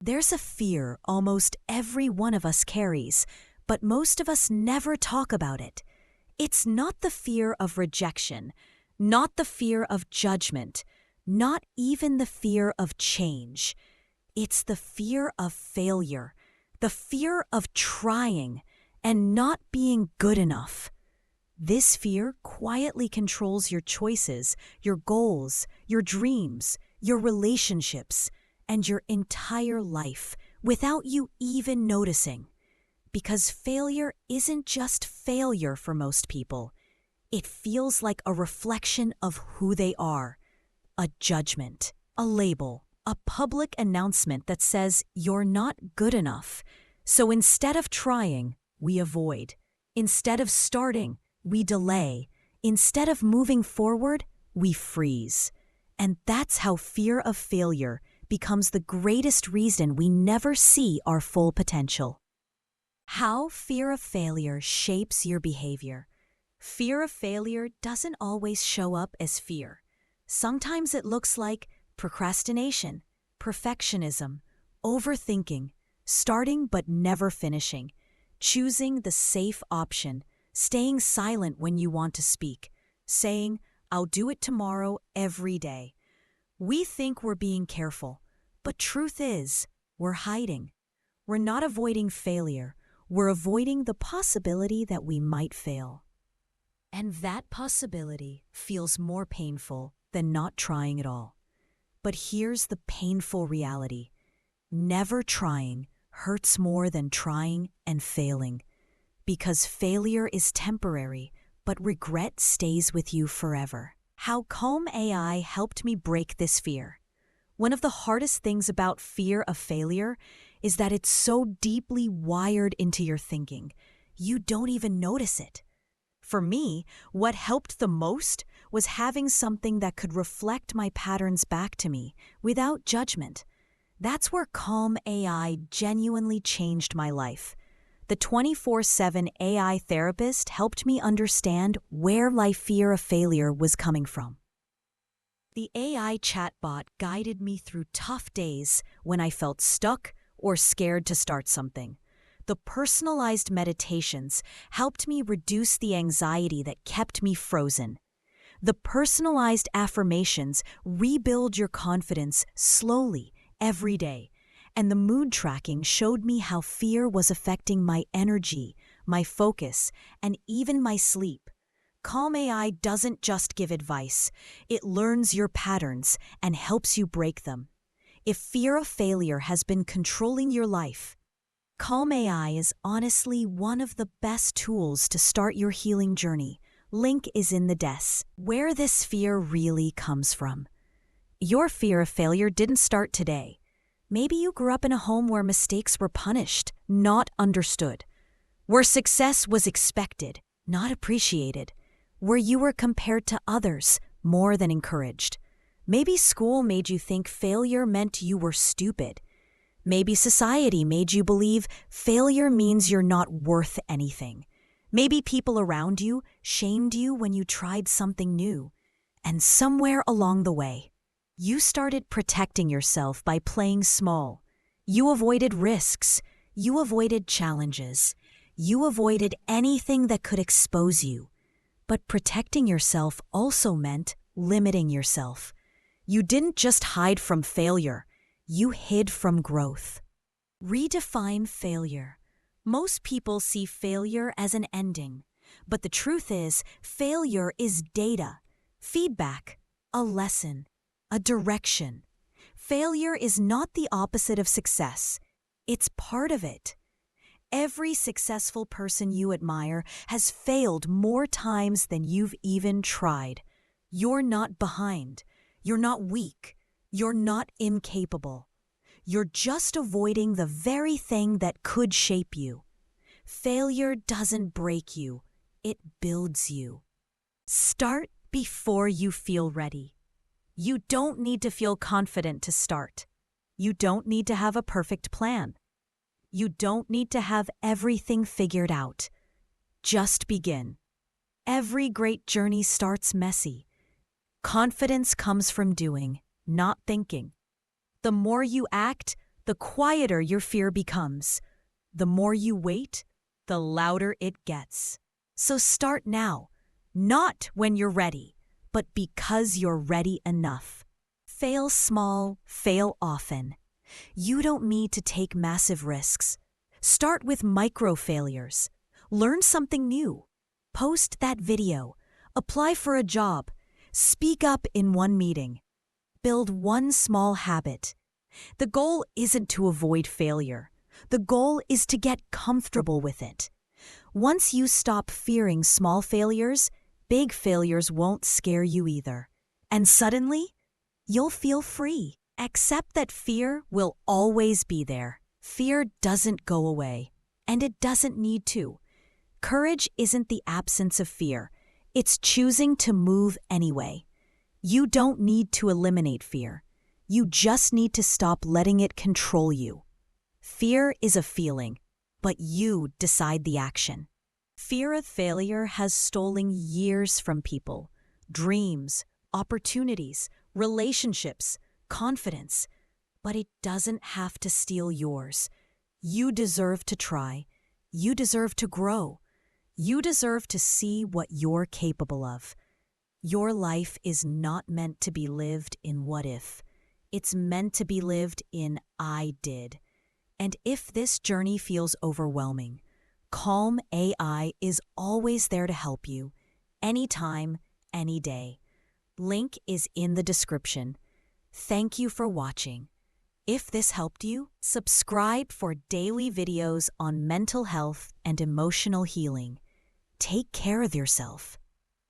There's a fear almost every one of us carries, but most of us never talk about it. It's not the fear of rejection, not the fear of judgment, not even the fear of change. It's the fear of failure, the fear of trying and not being good enough. This fear quietly controls your choices, your goals, your dreams, your relationships, and your entire life without you even noticing. Because failure isn't just failure for most people. It feels like a reflection of who they are, a judgment, a label, a public announcement that says you're not good enough. So instead of trying, we avoid. Instead of starting, we delay. Instead of moving forward, we freeze. And that's how fear of failure becomes the greatest reason we never see our full potential. How fear of failure shapes your behavior. Fear of failure doesn't always show up as fear. Sometimes it looks like procrastination, perfectionism, overthinking, starting but never finishing, choosing the safe option, staying silent when you want to speak, saying, "I'll do it tomorrow," every day. We think we're being careful, but truth is, we're hiding. We're not avoiding failure, we're avoiding the possibility that we might fail. And that possibility feels more painful than not trying at all. But here's the painful reality. Never trying hurts more than trying and failing. Because failure is temporary, but regret stays with you forever. How Calm AI helped me break this fear. One of the hardest things about fear of failure is that it's so deeply wired into your thinking, you don't even notice it. For me, what helped the most was having something that could reflect my patterns back to me without judgment. That's where Calm AI genuinely changed my life. The 24/7 AI therapist helped me understand where my fear of failure was coming from. The AI chatbot guided me through tough days when I felt stuck or scared to start something. The personalized meditations helped me reduce the anxiety that kept me frozen. The personalized affirmations rebuild your confidence slowly every day. And the mood tracking showed me how fear was affecting my energy, my focus, and even my sleep. Calm AI doesn't just give advice. It learns your patterns and helps you break them. If fear of failure has been controlling your life, Calm AI is honestly one of the best tools to start your healing journey. Link is in the des. Where this fear really comes from. Your fear of failure didn't start today. Maybe you grew up in a home where mistakes were punished, not understood. Where success was expected, not appreciated. Where you were compared to others more than encouraged. Maybe school made you think failure meant you were stupid. Maybe society made you believe failure means you're not worth anything. Maybe people around you shamed you when you tried something new. And somewhere along the way, you started protecting yourself by playing small. You avoided risks. You avoided challenges. You avoided anything that could expose you. But protecting yourself also meant limiting yourself. You didn't just hide from failure. You hid from growth. Redefine failure. Most people see failure as an ending. But the truth is, failure is data, feedback, a lesson, a direction. Failure is not the opposite of success. It's part of it. Every successful person you admire has failed more times than you've even tried. You're not behind. You're not weak. You're not incapable. You're just avoiding the very thing that could shape you. Failure doesn't break you. It builds you. Start before you feel ready. You don't need to feel confident to start. You don't need to have a perfect plan. You don't need to have everything figured out. Just begin. Every great journey starts messy. Confidence comes from doing, not thinking. The more you act, the quieter your fear becomes. The more you wait, the louder it gets. So start now, not when you're ready, but because you're ready enough. Fail small, fail often. You don't need to take massive risks. Start with micro failures. Learn something new. Post that video. Apply for a job. Speak up in one meeting. Build one small habit. The goal isn't to avoid failure. The goal is to get comfortable with it. Once you stop fearing small failures, big failures won't scare you either. And suddenly, you'll feel free. Accept that fear will always be there. Fear doesn't go away, and it doesn't need to. Courage isn't the absence of fear. It's choosing to move anyway. You don't need to eliminate fear. You just need to stop letting it control you. Fear is a feeling, but you decide the action. Fear of failure has stolen years from people, dreams, opportunities, relationships, confidence. But it doesn't have to steal yours. You deserve to try. You deserve to grow. You deserve to see what you're capable of. Your life is not meant to be lived in what if. It's meant to be lived in I did. And if this journey feels overwhelming, Calm AI is always there to help you, anytime, any day. Link is in the description. Thank you for watching. If this helped you, subscribe for daily videos on mental health and emotional healing. Take care of yourself.